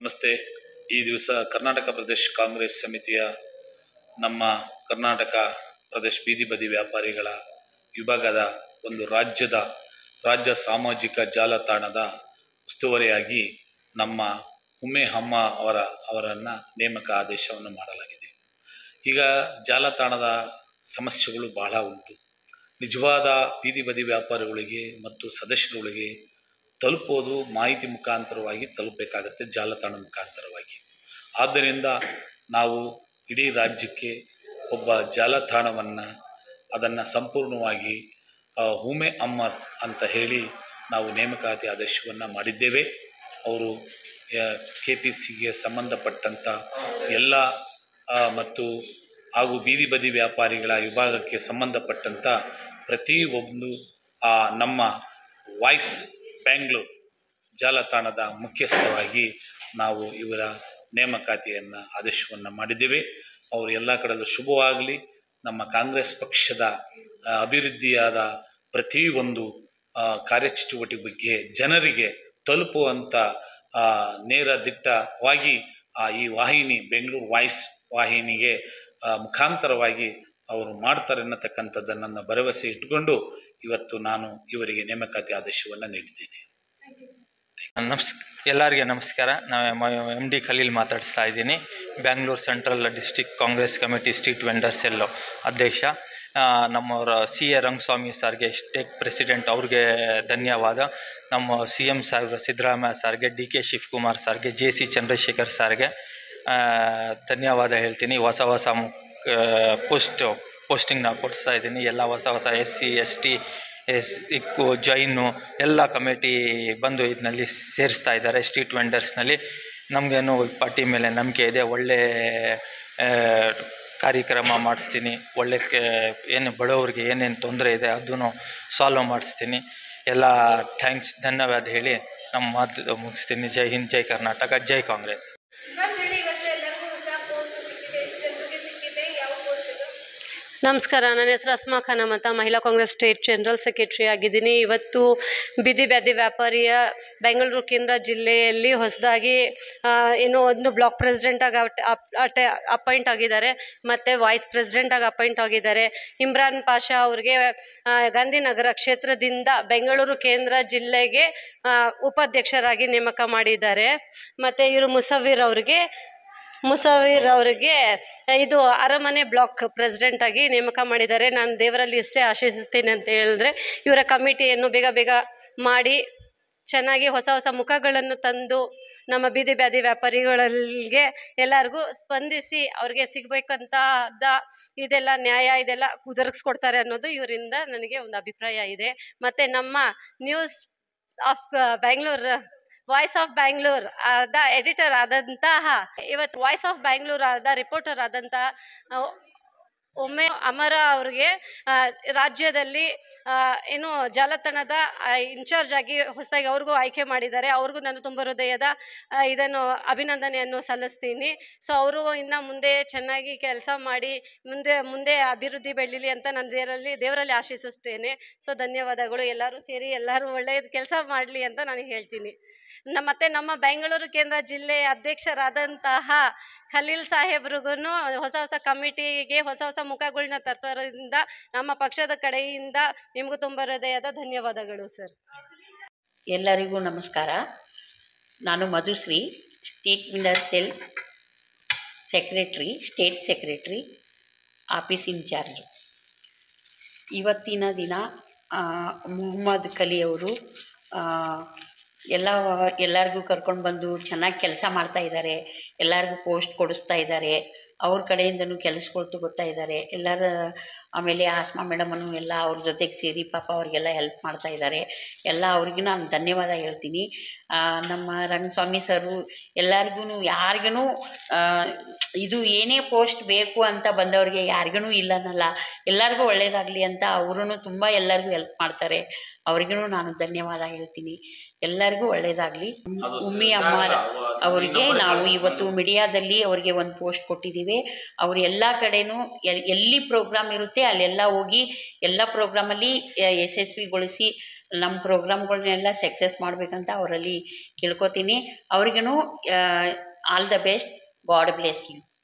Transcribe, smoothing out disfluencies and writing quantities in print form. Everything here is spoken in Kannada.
ನಮಸ್ತೆ. ಈ ದಿವಸ ಕರ್ನಾಟಕ ಪ್ರದೇಶ ಕಾಂಗ್ರೆಸ್ ಸಮಿತಿಯ ನಮ್ಮ ಕರ್ನಾಟಕ ಪ್ರದೇಶ ಬೀದಿ ಬದಿ ವ್ಯಾಪಾರಿಗಳ ವಿಭಾಗದ ಒಂದು ರಾಜ್ಯ ಸಾಮಾಜಿಕ ಜಾಲತಾಣದ ಉಸ್ತುವಾರಿಯಾಗಿ ನಮ್ಮ ಉಮ್ಮೆ ಅಮ್ಮ ಅವರನ್ನು ನೇಮಕ ಆದೇಶವನ್ನು ಮಾಡಲಾಗಿದೆ. ಈಗ ಜಾಲತಾಣದ ಸಮಸ್ಯೆಗಳು ಬಹಳ ಉಂಟು. ನಿಜವಾದ ಬೀದಿ ಬದಿ ವ್ಯಾಪಾರಿಗಳಿಗೆ ಮತ್ತು ಸದಸ್ಯರುಗಳಿಗೆ ತಲುಪೋದು ಮಾಹಿತಿ ಮುಖಾಂತರವಾಗಿ ತಲುಪಬೇಕಾಗುತ್ತೆ, ಜಾಲತಾಣದ ಮುಖಾಂತರವಾಗಿ. ಆದ್ದರಿಂದ ನಾವು ಇಡೀ ರಾಜ್ಯಕ್ಕೆ ಒಬ್ಬ ಜಾಲತಾಣವನ್ನು ಅದನ್ನು ಸಂಪೂರ್ಣವಾಗಿ ಉಮ್ಮೆ ಅಮ್ಮರ್ ಅಂತ ಹೇಳಿ ನಾವು ನೇಮಕಾತಿ ಆದೇಶವನ್ನು ಮಾಡಿದ್ದೇವೆ. ಅವರು KPCಗೆ ಸಂಬಂಧಪಟ್ಟಂಥ ಎಲ್ಲ ಮತ್ತು ಹಾಗೂ ಬೀದಿ ಬದಿ ವ್ಯಾಪಾರಿಗಳ ವಿಭಾಗಕ್ಕೆ ಸಂಬಂಧಪಟ್ಟಂಥ ಪ್ರತಿಯೊಂದು ನಮ್ಮ ವಾಯ್ಸ್ ಬ್ಯಾಂಗ್ಳೂರ್ ಜಾಲತಾಣದ ಮುಖ್ಯಸ್ಥವಾಗಿ ನಾವು ಇವರ ನೇಮಕಾತಿಯನ್ನು ಆದೇಶವನ್ನು ಮಾಡಿದ್ದೇವೆ. ಅವರು ಎಲ್ಲ ಕಡೆಯಲ್ಲೂ ಶುಭವಾಗಲಿ. ನಮ್ಮ ಕಾಂಗ್ರೆಸ್ ಪಕ್ಷದ ಅಭಿವೃದ್ಧಿಯಾದ ಪ್ರತಿಯೊಂದು ಕಾರ್ಯಚಟುವಟಿಕೆ ಬಗ್ಗೆ ಜನರಿಗೆ ತಲುಪುವಂಥ ನೇರ ದಿಟ್ಟವಾಗಿ ಈ ವಾಹಿನಿ ಬೆಂಗಳೂರು ವಾಯ್ಸ್ ವಾಹಿನಿಗೆ ಮುಖಾಂತರವಾಗಿ ಅವರು ಮಾಡ್ತಾರೆ ಅನ್ನತಕ್ಕಂಥದ್ದನ್ನು ಭರವಸೆ ಇಟ್ಟುಕೊಂಡು ಇವತ್ತು ನಾನು ಇವರಿಗೆ ನೇಮಕಾತಿ ಆದೇಶವನ್ನು ನೀಡಿದ್ದೇನೆ. ಎಲ್ಲರಿಗೆ ನಮಸ್ಕಾರ. ನಾನು MD ಖಲೀಲ್ ಮಾತಾಡ್ತಾ ಇದ್ದೀನಿ. Bangalore central district Congress committee street vendors ಎಲ್ಲೋ ಅಧ್ಯಕ್ಷ. ನಮ್ಮವರ CA ರಂಗಸ್ವಾಮಿ ಸರ್ಗೆ, ಸ್ಟೇಟ್ ಪ್ರೆಸಿಡೆಂಟ್ ಅವ್ರಿಗೆ ಧನ್ಯವಾದ. ನಮ್ಮ CM ಸಾಹೇಬ್ರ ಸಿದ್ದರಾಮಯ್ಯ ಸರ್ಗೆ, DK ಶಿವಕುಮಾರ್ ಸರ್ಗೆ, JC ಚಂದ್ರಶೇಖರ್ ಸರ್ಗೆ ಧನ್ಯವಾದ ಹೇಳ್ತೀನಿ. ಹೊಸ ಪೋಸ್ಟಿಂಗ್ನ ಕೊಡಿಸ್ತಾ ಇದ್ದೀನಿ. ಎಲ್ಲ ಹೊಸ SC ST ಇಕ್ಕು ಜೈನು ಎಲ್ಲ ಕಮಿಟಿ ಬಂದು ಇದರಲ್ಲಿ ಸೇರಿಸ್ತಾ ಇದ್ದಾರೆ. ಸ್ಟ್ರೀಟ್ ವೆಂಡರ್ಸ್ನಲ್ಲಿ ನಮಗೇನು ಪಾರ್ಟಿ ಮೇಲೆ ನಂಬಿಕೆ ಇದೆ. ಒಳ್ಳೆ ಕಾರ್ಯಕ್ರಮ ಮಾಡಿಸ್ತೀನಿ. ಒಳ್ಳೆ ಏನು ಬಡವ್ರಿಗೆ ಏನೇನು ತೊಂದರೆ ಇದೆ ಅದನ್ನು ಸಾಲ್ವ್ ಮಾಡಿಸ್ತೀನಿ. ಎಲ್ಲ ಥ್ಯಾಂಕ್ಸ್, ಧನ್ಯವಾದ ಹೇಳಿ ನಮ್ಮ ಮಾತು ಮುಗಿಸ್ತೀನಿ. ಜೈ ಹಿಂದ್, ಜೈ ಕರ್ನಾಟಕ, ಜೈ ಕಾಂಗ್ರೆಸ್. ನಮಸ್ಕಾರ. ನನ್ನ ಹೆಸರು ಅಸ್ಮಾ ಖಾನಮ್ ಅಂತ, ಮಹಿಳಾ ಕಾಂಗ್ರೆಸ್ ಸ್ಟೇಟ್ ಜನರಲ್ ಸೆಕ್ರೆಟರಿ ಆಗಿದ್ದೀನಿ. ಇವತ್ತು ಬೀದಿ ಬದಿ ವ್ಯಾಪಾರಿಯ ಬೆಂಗಳೂರು ಕೇಂದ್ರ ಜಿಲ್ಲೆಯಲ್ಲಿ ಹೊಸದಾಗಿ ಒಂದು ಬ್ಲಾಕ್ ಪ್ರೆಸಿಡೆಂಟಾಗಿ ಅಪಾಯಿಂಟ್ ಆಗಿದ್ದಾರೆ ಮತ್ತು ವೈಸ್ ಪ್ರೆಸಿಡೆಂಟಾಗಿ ಅಪಾಯಿಂಟ್ ಆಗಿದ್ದಾರೆ. ಇಮ್ರಾನ್ ಪಾಷಾ ಅವ್ರಿಗೆ ಗಾಂಧಿನಗರ ಕ್ಷೇತ್ರದಿಂದ ಬೆಂಗಳೂರು ಕೇಂದ್ರ ಜಿಲ್ಲೆಗೆ ಉಪಾಧ್ಯಕ್ಷರಾಗಿ ನೇಮಕ ಮಾಡಿದ್ದಾರೆ. ಮತ್ತು ಇವರು ಮುಸವೀರ್ ಅವರಿಗೆ ಇದು ಅರಮನೆ ಬ್ಲಾಕ್ ಪ್ರೆಸಿಡೆಂಟ್ ಆಗಿ ನೇಮಕ ಮಾಡಿದ್ದಾರೆ. ನಾನು ದೇವರಲ್ಲಿ ಇಷ್ಟೇ ಆಶಿಸ್ತೀನಿ ಅಂತ ಹೇಳಿದ್ರೆ ಇವರ ಕಮಿಟಿಯನ್ನು ಬೇಗ ಮಾಡಿ ಚೆನ್ನಾಗಿ ಹೊಸ ಮುಖಗಳನ್ನು ತಂದು ನಮ್ಮ ಬೀದಿ ಬದಿ ವ್ಯಾಪಾರಿಗಳಿಗೆ ಎಲ್ಲರಿಗೂ ಸ್ಪಂದಿಸಿ ಅವ್ರಿಗೆ ಸಿಗಬೇಕಂತ ಇದೆಲ್ಲ ನ್ಯಾಯ ಇದೆಲ್ಲ ಒದಗಿಸ್ಕೊಡ್ತಾರೆ ಅನ್ನೋದು ಇವರಿಂದ ನನಗೆ ಒಂದು ಅಭಿಪ್ರಾಯ ಇದೆ. ಮತ್ತು ನಮ್ಮ news of Bangalore voice of Bangalore the editor ಆದಂತಹ, ಇವತ್ತು ವಾಯ್ಸ್ ಆಫ್ ಬ್ಯಾಂಗ್ಳೂರ್ ಆದ ರಿಪೋರ್ಟರ್ ಆದಂತಹ ಉಮ್ಮೆ ಅಮರ ಅವ್ರಿಗೆ ರಾಜ್ಯದಲ್ಲಿ ಜಾಲತಾಣದ ಇನ್ಚಾರ್ಜ್ ಆಗಿ ಹೊಸದಾಗಿ ಅವ್ರಿಗೂ ಆಯ್ಕೆ ಮಾಡಿದ್ದಾರೆ. ಅವ್ರಿಗೂ ನಾನು ತುಂಬ ಹೃದಯದ ಅಭಿನಂದನೆಯನ್ನು ಸಲ್ಲಿಸ್ತೀನಿ. ಸೊ ಅವರು ಇನ್ನು ಮುಂದೆ ಚೆನ್ನಾಗಿ ಕೆಲಸ ಮಾಡಿ ಮುಂದೆ ಅಭಿವೃದ್ಧಿ ಬೆಳೀಲಿ ಅಂತ ನಾನು ದೇವರಲ್ಲಿ ಆಶಿಸುತ್ತೇನೆ. ಸೊ ಧನ್ಯವಾದಗಳು. ಎಲ್ಲರೂ ಸೇರಿ ಎಲ್ಲರೂ ಒಳ್ಳೆಯ ಕೆಲಸ ಮಾಡಲಿ ಅಂತ ನಾನು ಹೇಳ್ತೀನಿ. ಮತ್ತು ನಮ್ಮ ಬೆಂಗಳೂರು ಕೇಂದ್ರ ಜಿಲ್ಲೆಯ ಅಧ್ಯಕ್ಷರಾದಂತಹ ಖಲೀಲ್ ಸಾಹೇಬ್ರಿಗೂ ಹೊಸ ಕಮಿಟಿಗೆ ಹೊಸ ಮುಖಗಳನ್ನ ತರೋದ್ರಿಂದ ನಮ್ಮ ಪಕ್ಷದ ಕಡೆಯಿಂದ ನಿಮಗೂ ತುಂಬ ಹೃದಯದ ಧನ್ಯವಾದಗಳು ಸರ್. ಎಲ್ಲರಿಗೂ ನಮಸ್ಕಾರ. ನಾನು Madhushree, state winner cell state secretary, office in charge. ಇವತ್ತಿನ ದಿನ ಮೊಹಮ್ಮದ್ ಕಲಿ ಅವರು ಎಲ್ಲರಿಗೂ ಕರ್ಕೊಂಡು ಬಂದು ಚೆನ್ನಾಗಿ ಕೆಲಸ ಮಾಡ್ತಾಯಿದ್ದಾರೆ. ಎಲ್ಲರಿಗೂ ಪೋಸ್ಟ್ ಕೊಡಿಸ್ತಾ ಇದ್ದಾರೆ. ಅವ್ರ ಕಡೆಯಿಂದನೂ ಕೆಲಸಗಳು ತಗೋತಾ ಇದ್ದಾರೆ ಎಲ್ಲರ. ಆಮೇಲೆ ಆಸ್ಮಾ ಮೇಡಮನ್ನು ಎಲ್ಲ ಅವ್ರ ಜೊತೆಗೆ ಸೇರಿ ಪಾಪ ಅವ್ರಿಗೆಲ್ಲ ಹೆಲ್ಪ್ ಮಾಡ್ತಾ ಇದ್ದಾರೆ. ಎಲ್ಲ ಅವ್ರಿಗೂ ನಾನು ಧನ್ಯವಾದ ಹೇಳ್ತೀನಿ. ನಮ್ಮ ರಂಗಸ್ವಾಮಿ ಸರು ಯಾರಿಗೂ ಇದು ಏನೇ ಪೋಸ್ಟ್ ಬೇಕು ಅಂತ ಬಂದವ್ರಿಗೆ ಯಾರಿಗೂ ಇಲ್ಲ ಅನ್ನಲ್ಲ. ಎಲ್ಲರಿಗೂ ಒಳ್ಳೆಯದಾಗಲಿ ಅಂತ ಅವರೂ ತುಂಬ ಎಲ್ಲರಿಗೂ ಹೆಲ್ಪ್ ಮಾಡ್ತಾರೆ. ಅವ್ರಿಗೂ ನಾನು ಧನ್ಯವಾದ ಹೇಳ್ತೀನಿ. ಎಲ್ಲರಿಗೂ ಒಳ್ಳೆಯದಾಗಲಿ. ಉಮ್ಮೆ ಅಮ್ಮ ಅವರಿಗೆ ನಾವು ಇವತ್ತು ಮೀಡಿಯಾದಲ್ಲಿ ಅವರಿಗೆ ಒಂದು ಪೋಸ್ಟ್ ಕೊಟ್ಟಿದ್ದೀವಿ. ಅವರು ಎಲ್ಲ ಕಡೆನೂ ಎಲ್ಲಿ ಪ್ರೋಗ್ರಾಮ್ ಇರುತ್ತೆ ಅಲ್ಲೆಲ್ಲ ಹೋಗಿ ಎಲ್ಲ ಪ್ರೋಗ್ರಾಮಲ್ಲಿ ಯಶಸ್ವಿಗೊಳಿಸಿ ನಮ್ಮ ಪ್ರೋಗ್ರಾಮ್ಗಳನ್ನೆಲ್ಲ ಸಕ್ಸಸ್ ಮಾಡಬೇಕಂತ ಅವರಲ್ಲಿ ಕೇಳ್ಕೊತೀನಿ. ಅವ್ರಿಗೂ all the best. God bless you.